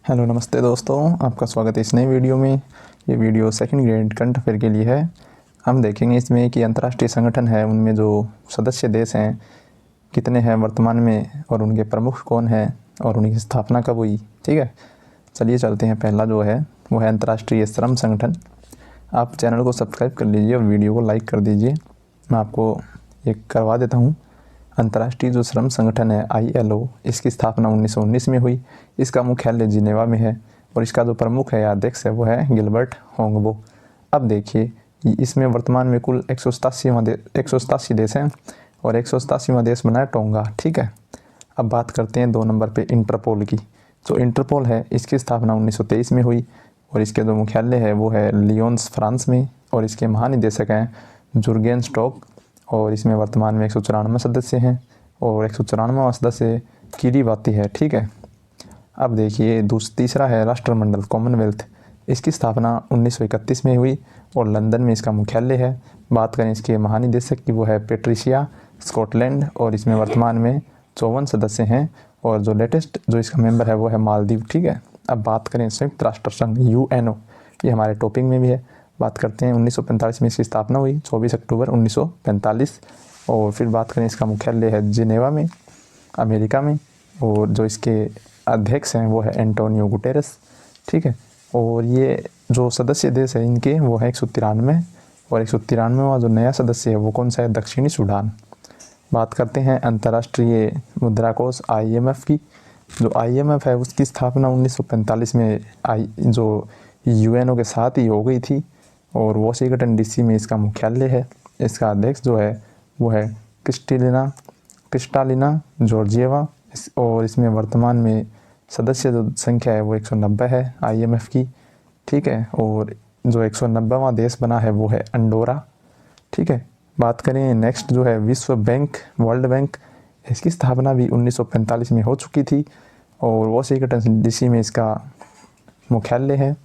Hello नमस्ते दोस्तों, आपका स्वागत है इस नई वीडियो में। ये video second grade current affair के लिए है। हम देखेंगे इसमें कि अंतर्राष्ट्रीय संगठन है उनमें जो सदस्य देश हैं कितने हैं वर्तमान में और उनके प्रमुख कौन हैं और उनकी स्थापना कब हुई। ठीक है, चलिए चलते हैं। पहला जो है वो है अंतर्राष्ट्रीय श्रम संगठन। आप चैनल को सब्सक्राइब कर लीजिए और वीडियो को लाइक कर दीजिए। मैं आपको एक करवा देता हूँ। अंतर्राष्ट्रीय जो श्रम संगठन है ILO, इसकी स्थापना 1919 में हुई। इसका मुख्यालय जिनेवा में है और इसका जो प्रमुख है या अध्यक्ष है वो है गिलबर्ट होंगबो। अब देखिए इसमें वर्तमान में कुल 187 देश हैं और 187वां देश बना है टोंगा। ठीक है, अब बात करते हैं 2 नंबर पे इंटरपोल की। जो इंटरपोल है इसकी स्थापना 1923 में हुई और इसके जो मुख्यालय है वो है लियोन्स फ्रांस में और इसके महानिदेशक हैं जुर्गेन स्टॉक और इसमें वर्तमान में 194 सदस्य हैं और 194वां सदस्य किरीबाती है। ठीक है, अब देखिए तीसरा है राष्ट्रमंडल कॉमनवेल्थ। इसकी स्थापना 1931 में हुई और लंदन में इसका मुख्यालय है। बात करें इसके महानिदेशक की वो है पेट्रिशिया स्कॉटलैंड और इसमें वर्तमान में 54 सदस्य हैं और जो लेटेस्ट जो इसका मेंबर है वो है मालदीव। ठीक है, अब बात करें संयुक्त राष्ट्र संघ UNO, ये हमारे टॉपिक में भी है। बात करते हैं 1945 में इसकी स्थापना हुई 24 अक्टूबर 1945 और फिर बात करें इसका मुख्यालय है जिनेवा में अमेरिका में और जो इसके अध्यक्ष हैं वो है एंटोनियो गुटेरेस। ठीक है, और ये जो सदस्य देश है इनके वो है 193 और 193वां जो नया सदस्य है वो कौन सा है, दक्षिणी सूडान। बात करते हैं अंतर्राष्ट्रीय मुद्रा कोष IMF की। जो IMF है उसकी स्थापना 1945 में जो UNO के साथ ही हो गई थी और वॉशिंगटन DC में इसका मुख्यालय है। इसका अध्यक्ष जो है वो है क्रिस्टालिना जॉर्जिएवा और इसमें वर्तमान में सदस्य जो संख्या है वो 190 है IMF की। ठीक है, और जो 190वां देश बना है वो है अंडोरा। ठीक है, बात करें नेक्स्ट जो है विश्व बैंक वर्ल्ड बैंक। इसकी स्थापना भी 1945 में हो चुकी थी और वॉशिंगटन DC में इसका मुख्यालय है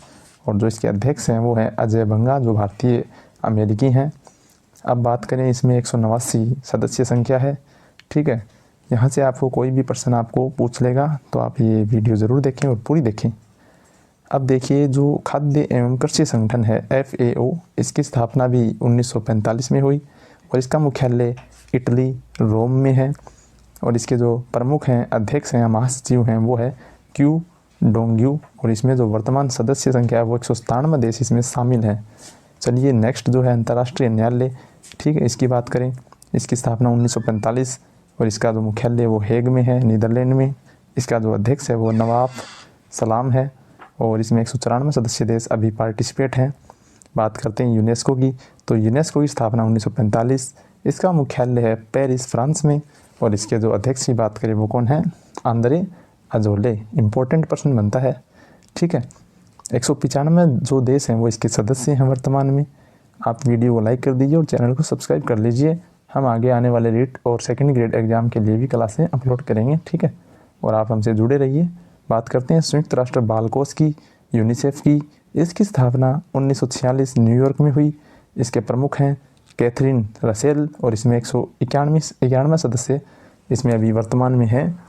और जो इसके अध्यक्ष हैं वो हैं अजय बंगा जो भारतीय अमेरिकी हैं। अब बात करें इसमें 189 सदस्य संख्या है। ठीक है, यहाँ से आपको कोई भी प्रश्न आपको पूछ लेगा तो आप ये वीडियो ज़रूर देखें और पूरी देखें। अब देखिए जो खाद्य एवं कृषि संगठन है FAO, इसकी स्थापना भी 1945 में हुई और इसका मुख्यालय इटली रोम में है और इसके जो प्रमुख हैं अध्यक्ष हैं महासचिव हैं वो है क्यू डोंग्यू और इसमें जो वर्तमान सदस्य संख्या है वो 197 देश इसमें शामिल हैं। चलिए नेक्स्ट जो है अंतर्राष्ट्रीय न्यायालय। ठीक है, इसकी बात करें। इसकी स्थापना 1945 और इसका जो मुख्यालय वो हेग में है नीदरलैंड में। इसका जो अध्यक्ष है वो नवाफ सलाम है और इसमें 194 सदस्य देश अभी पार्टिसिपेट हैं। बात करते हैं यूनेस्को की। तो यूनेस्को की स्थापना 1945, इसका मुख्यालय है पेरिस फ्रांस में और इसके जो अध्यक्ष की बात करें वो कौन है, आंद्रे अजोले। इम्पोर्टेंट प्रश्न बनता है। ठीक है, 195 जो देश हैं वो इसके सदस्य हैं वर्तमान में। आप वीडियो को लाइक कर दीजिए और चैनल को सब्सक्राइब कर लीजिए। हम आगे आने वाले रीट और सेकंड ग्रेड एग्जाम के लिए भी क्लासें अपलोड करेंगे। ठीक है, और आप हमसे जुड़े रहिए। बात करते हैं संयुक्त राष्ट्र बाल कोष की, यूनिसेफ की। इसकी स्थापना 1946 न्यूयॉर्क में हुई। इसके प्रमुख हैं कैथरीन रसेल और इसमें 191 सदस्य इसमें अभी वर्तमान में हैं।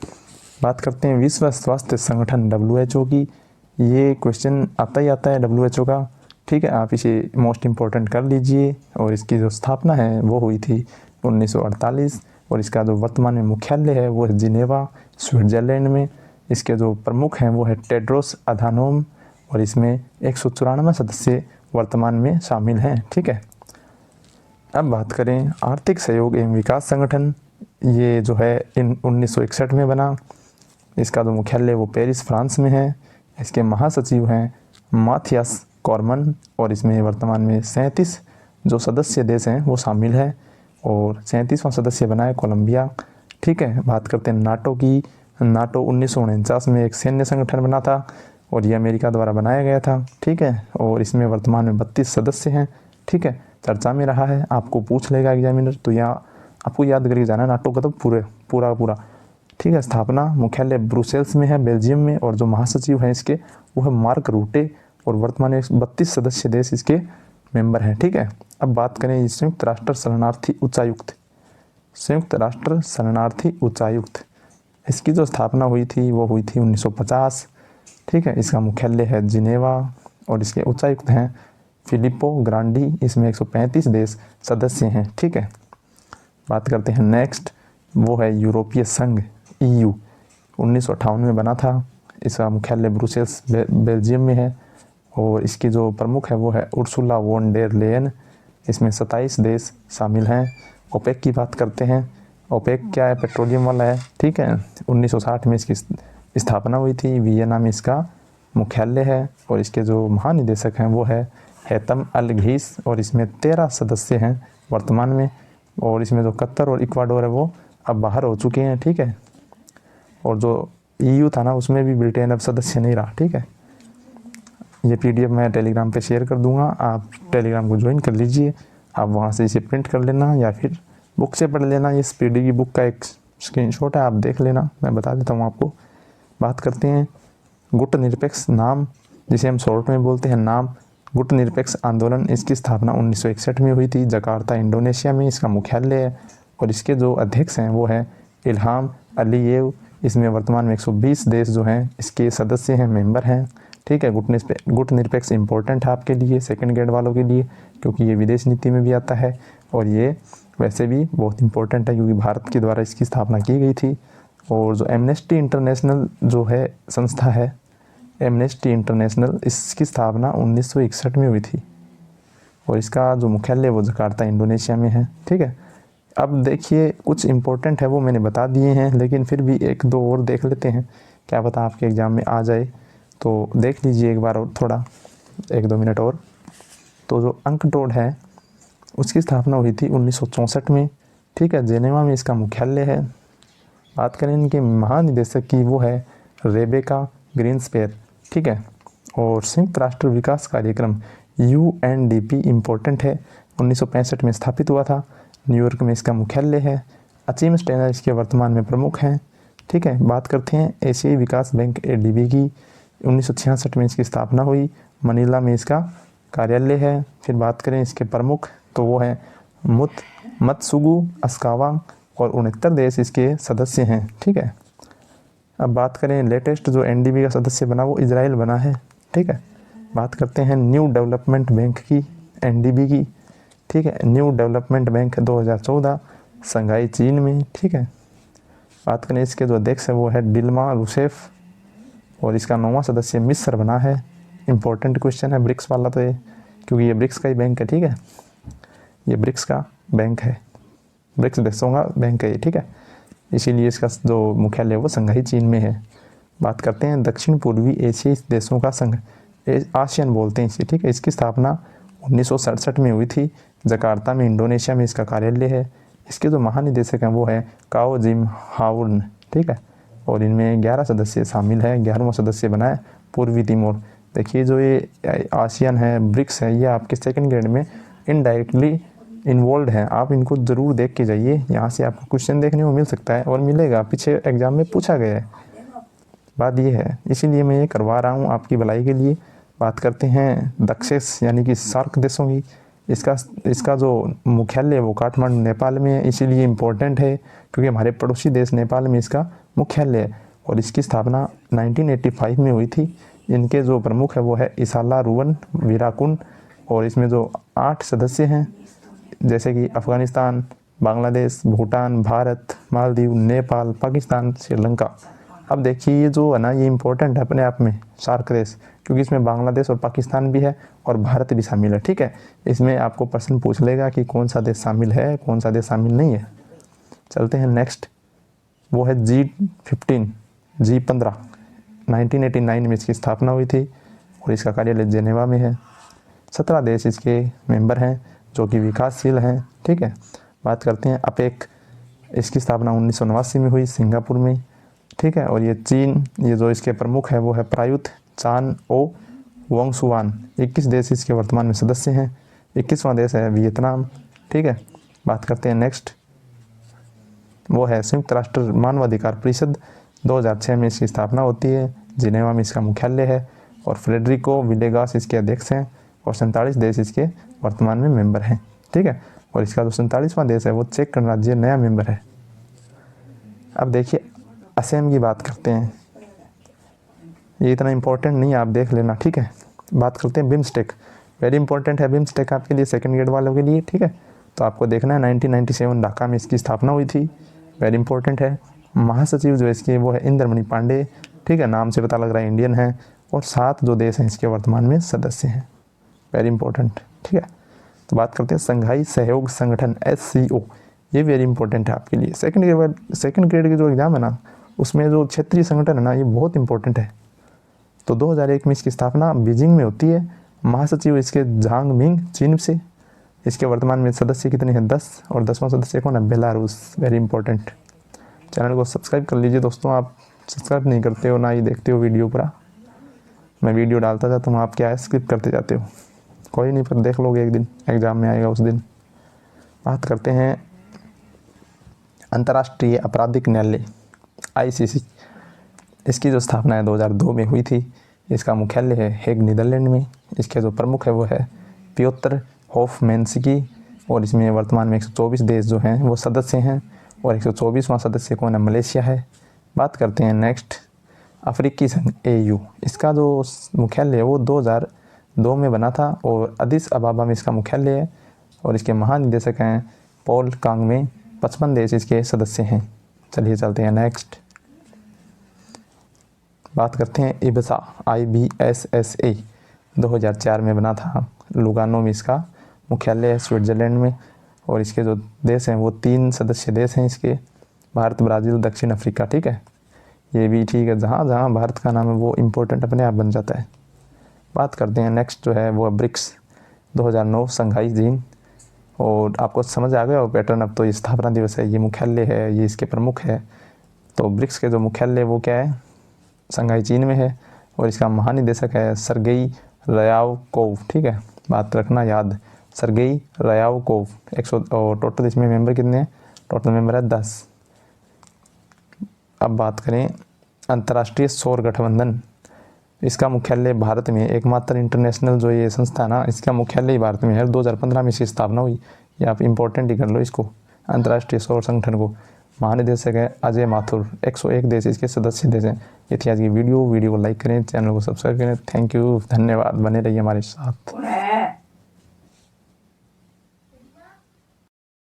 बात करते हैं विश्व स्वास्थ्य संगठन WHO की। ये क्वेश्चन आता ही आता है WHO का। ठीक है, आप इसे मोस्ट इम्पोर्टेंट कर लीजिए और इसकी जो स्थापना है वो हुई थी 1948 और इसका जो वर्तमान में मुख्यालय है वो है जिनेवा स्विट्जरलैंड में। इसके जो प्रमुख हैं वो है टेड्रोस अधानोम और इसमें 194 सदस्य वर्तमान में शामिल हैं। ठीक है, अब बात करें आर्थिक सहयोग एवं विकास संगठन। ये जो है 1961 में बना। इसका जो मुख्यालय वो पेरिस फ्रांस में है। इसके महासचिव हैं माथियास कॉर्मन और इसमें वर्तमान में 37 जो सदस्य देश हैं वो शामिल हैं और 37वां सदस्य बना है कोलंबिया। ठीक है, बात करते हैं नाटो की। नाटो 1949 में एक सैन्य संगठन बना था और ये अमेरिका द्वारा बनाया गया था। ठीक है, और इसमें वर्तमान में 32 सदस्य हैं। ठीक है, चर्चा में रहा है, आपको पूछ लेगा एग्जामिनर, तो यहाँ आपको याद करके जाना है नाटो का तो पूरा। ठीक है, स्थापना मुख्यालय ब्रुसेल्स में है बेल्जियम में और जो महासचिव हैं इसके वो है मार्क रूटे और वर्तमान में 32 सदस्य देश इसके मेंबर हैं। ठीक है, अब बात करें संयुक्त राष्ट्र शरणार्थी उच्चायुक्त। संयुक्त राष्ट्र शरणार्थी उच्चायुक्त इसकी जो स्थापना हुई थी वो हुई थी 1950 ठीक है। इसका मुख्यालय है जिनेवा और इसके उच्चायुक्त हैं फिलिप्पो ग्रांडी। इसमें 135 देश सदस्य हैं। ठीक है। बात करते हैं नेक्स्ट, वो है यूरोपीय संघ EU 1958 में बना था। इसका मुख्यालय ब्रुसेल्स बेल्जियम में है और इसकी जो प्रमुख है वो है उर्सुला वॉन डेर लेयन। इसमें 27 देश शामिल हैं। ओपेक की बात करते हैं। ओपेक क्या है? पेट्रोलियम वाला है। ठीक है। 1960 में इसकी स्थापना हुई थी। वियना में इसका मुख्यालय है और इसके जो महानिदेशक हैं वो है हैतम अल घीस और इसमें 13 सदस्य हैं वर्तमान में। और इसमें जो कतर और इक्वाडोर है वो अब बाहर हो चुके हैं। ठीक है। और जो EU था ना उसमें भी ब्रिटेन अब सदस्य नहीं रहा। ठीक है। ये PDF मैं टेलीग्राम पे शेयर कर दूंगा, आप टेलीग्राम को ज्वाइन कर लीजिए। आप वहाँ से इसे प्रिंट कर लेना या फिर बुक से पढ़ लेना। ये SPD की बुक का एक स्क्रीनशॉट है, आप देख लेना, मैं बता देता हूँ आपको। बात करते हैं गुट निरपेक्ष नाम, जिसे हम शॉर्ट में बोलते हैं नाम। गुट निरपेक्ष आंदोलन, इसकी स्थापना 1961 में हुई थी जकार्ता इंडोनेशिया में। इसका मुख्यालय है और इसके जो अध्यक्ष हैं वो है इल्हाम अलीयेव। इसमें वर्तमान में 120 देश जो हैं इसके सदस्य हैं, मेंबर हैं। ठीक है। गुट निरपेक्ष इंपॉर्टेंट है आपके लिए, सेकंड ग्रेड वालों के लिए, क्योंकि ये विदेश नीति में भी आता है और ये वैसे भी बहुत इंपॉर्टेंट है क्योंककि भारत के द्वारा इसकी स्थापना की गई थी। और जो एमनेस्टी इंटरनेशनल जो है संस्था है, एमनेस्टी इंटरनेशनल, इसकी स्थापना 1961 में हुई थी और इसका जो मुख्यालय वो जकार्ता इंडोनेशिया में है। ठीक है। अब देखिए कुछ इम्पोर्टेंट है वो मैंने बता दिए हैं, लेकिन फिर भी एक दो और देख लेते हैं, क्या पता आपके एग्ज़ाम में आ जाए। तो देख लीजिए एक बार और थोड़ा 1-2 मिनट और। तो जो अंकटोड है उसकी स्थापना हुई थी 1964 में। ठीक है। जेनेवा में इसका मुख्यालय है। बात करें इनके महानिदेशक की, वो है रेबेका ग्रीन्सपेयर। ठीक है। और संयुक्त राष्ट्र विकास कार्यक्रम UNDP इम्पोर्टेंट है, 1965 में स्थापित हुआ था। न्यूयॉर्क में इसका मुख्यालय है। अचीम स्टेनर इसके वर्तमान में प्रमुख हैं। ठीक है। बात करते हैं एशियाई विकास बैंक ADB की, 1966 में इसकी स्थापना हुई। मनीला में इसका कार्यालय है। फिर बात करें इसके प्रमुख तो वो है मत्सुगु अस्कावा और 69 देश इसके सदस्य हैं। ठीक है। अब बात करें लेटेस्ट जो NDB का सदस्य बना वो इजराइल बना है। ठीक है। बात करते हैं न्यू डेवलपमेंट बैंक की, NDB की। ठीक है। न्यू डेवलपमेंट बैंक 2014, संघाई चीन में। ठीक है। बात करें इसके जो अध्यक्ष है वो है डिल्मा रूसेफ और इसका 9वां सदस्य मिस्र बना है। इंपॉर्टेंट क्वेश्चन है ब्रिक्स वाला तो ये, क्योंकि ये ब्रिक्स का ही बैंक है। ठीक है। ये ब्रिक्स का बैंक है, ब्रिक्स देशों का बैंक है ये। ठीक है। इसीलिए इसका जो मुख्यालय है वो संघाई चीन में है। बात करते हैं दक्षिण पूर्वी एशियाई देशों का संघ, आसियान बोलते हैं इसे। ठीक है। इसकी स्थापना 1967 में हुई थी जकार्ता में, इंडोनेशिया में इसका कार्यालय है। इसके जो महानिदेशक हैं वो है काओ जिम हाउन। ठीक है। और इनमें 11 सदस्य शामिल हैं। 11वां सदस्य बना है पूर्वी तिमोर। देखिए जो ये आसियान है, ब्रिक्स है, ये आपके सेकंड ग्रेड में इनडायरेक्टली इन्वॉल्व हैं। आप इनको ज़रूर देख के जाइए, यहाँ से आपको क्वेश्चन देखने को मिल सकता है और मिलेगा, पीछे एग्जाम में पूछा गया है। बात ये है, इसीलिए मैं ये करवा रहा हूँ आपकी भलाई के लिए। बात करते हैं दक्षेस यानी कि सार्क देशों की। इसका जो मुख्यालय है वो काठमांडू नेपाल में है। इसीलिए इम्पोर्टेंट है क्योंकि हमारे पड़ोसी देश नेपाल में इसका मुख्यालय है और इसकी स्थापना 1985 में हुई थी। इनके जो प्रमुख है वो है इसाला रुवन वीराकुन और इसमें जो 8 सदस्य हैं जैसे कि अफ़गानिस्तान, बांग्लादेश, भूटान, भारत, मालदीव, नेपाल, पाकिस्तान, श्रीलंका। अब देखिए ये जो है ना ये इम्पोर्टेंट है अपने आप में, सार्क देश, क्योंकि इसमें बांग्लादेश और पाकिस्तान भी है और भारत भी शामिल है। ठीक है। इसमें आपको प्रश्न पूछ लेगा कि कौन सा देश शामिल है, कौन सा देश शामिल नहीं है। चलते हैं नेक्स्ट, वो है G15, G15 1989 में इसकी स्थापना हुई थी और इसका कार्यालय जेनेवा में है। 17 देश इसके मेंबर हैं जो कि विकासशील हैं। ठीक है। बात करते हैं अपेक, इसकी स्थापना 1989 में हुई सिंगापुर में। ठीक है। और ये चीन, ये जो इसके प्रमुख है वो है प्रायुत चान ओ वोंगसुआन। 21 देश इसके वर्तमान में सदस्य हैं। 21वां देश है वियतनाम। ठीक है। बात करते हैं नेक्स्ट, वो है संयुक्त राष्ट्र मानवाधिकार परिषद। 2006 में इसकी स्थापना होती है। जिनेवा में इसका मुख्यालय है और फ्रेडरिको विलेगास इसके अध्यक्ष हैं और 47 देश इसके वर्तमान में मेंबर हैं। ठीक है। और इसका जो 47वां देश है वो चेक गणराज्य नया मेंबर है। अब देखिए असम की बात करते हैं। ये इतना इंपॉर्टेंट नहीं है, आप देख लेना, ठीक है। बात करते हैं बिम्स्टेक, वेरी इंपॉर्टेंट है बिम्स्टेक आपके लिए, सेकंड ग्रेड वालों के लिए, ठीक है। तो आपको देखना है 1997 ढाका में इसकी स्थापना हुई थी, वेरी इंपॉर्टेंट है। महासचिव जो इसके वो है इंद्रमणि पांडे, ठीक है, नाम से पता लग रहा है इंडियन है। और 7 जो देश हैं इसके वर्तमान में सदस्य हैं, वेरी इंपॉर्टेंट, ठीक है। तो बात करते हैं संघाई सहयोग संगठन SCO, ये वेरी इंपॉर्टेंट है आपके लिए। सेकंड ग्रेड के जो एग्ज़ाम है ना, उसमें जो क्षेत्रीय संगठन है ना, ये बहुत इंपॉर्टेंट है। तो 2001 में इसकी स्थापना बीजिंग में होती है। महासचिव इसके झांग मिंग, चीन से। इसके वर्तमान में सदस्य कितने हैं? 10। और 10वां सदस्य कौन है? Belarus, very important. चैनल को सब्सक्राइब कर लीजिए दोस्तों, आप सब्सक्राइब नहीं करते हो, ना ही देखते हो वीडियो पूरा। मैं वीडियो डालता जाता हूँ, आप क्या है स्किप करते जाते हो। कोई नहीं, पर देख लोगे, एक दिन एग्ज़ाम में आएगा उस दिन। बात करते हैं अंतर्राष्ट्रीय आपराधिक न्यायालय ICC, इसकी जो स्थापना है 2002 में हुई थी। इसका मुख्यालय है हेग, नीदरलैंड में। इसके जो प्रमुख है वो है पियोत्र होफमैनस्की। और इसमें वर्तमान में 124 देश जो हैं वो सदस्य हैं। और 124वां सदस्य कौन है? मलेशिया है। बात करते हैं नेक्स्ट अफ्रीकी संघ AU, इसका जो मुख्यालय है वो 2002 में बना था और अदिस अबाबा में इसका मुख्यालय है। और इसके महानिदेशक हैं पॉल कांगमे। 55 देश इसके सदस्य हैं। चलिए चलते हैं नेक्स्ट। बात करते हैं IBSA, IBSSA 2004 में बना था। लुगानो में इसका मुख्यालय है, स्विट्ज़रलैंड में। और इसके जो देश हैं वो 3 सदस्य देश हैं इसके, भारत, ब्राज़ील, दक्षिण अफ्रीका, ठीक है। ये भी ठीक है, जहाँ जहाँ भारत का नाम है वो इम्पोर्टेंट अपने आप बन जाता है। बात करते हैं नेक्स्ट जो है वो ब्रिक्स 2009 संघाई जीन। और आपको समझ आ गया हो पैटर्न, अब तो ये स्थापना दिवस है, ये मुख्यालय है, ये इसके प्रमुख है। तो ब्रिक्स के जो मुख्यालय वो क्या है? संघाई चीन में है। और इसका महानिदेशक है सरगेई रयावकोव, ठीक है, बात रखना याद, सरगेई रयावकोव। 100 और टोटल इसमें मेंबर कितने हैं? टोटल मेंबर है 10। अब बात करें अंतर्राष्ट्रीय सौर गठबंधन, इसका मुख्यालय भारत में, एकमात्र इंटरनेशनल जो ये संस्था ना, इसका मुख्यालय भारत में है। 2015 में इसकी स्थापना हुई। ये आप इंपॉर्टेंट ही कर लो इसको, अंतर्राष्ट्रीय सौर संगठन को। महानिदेशक है अजय माथुर। 101 देश इसके सदस्य देश हैं। ये थी आज की वीडियो को लाइक करें, चैनल को सब्सक्राइब करें। थैंक यू, धन्यवाद, बने रहिए हमारे साथ।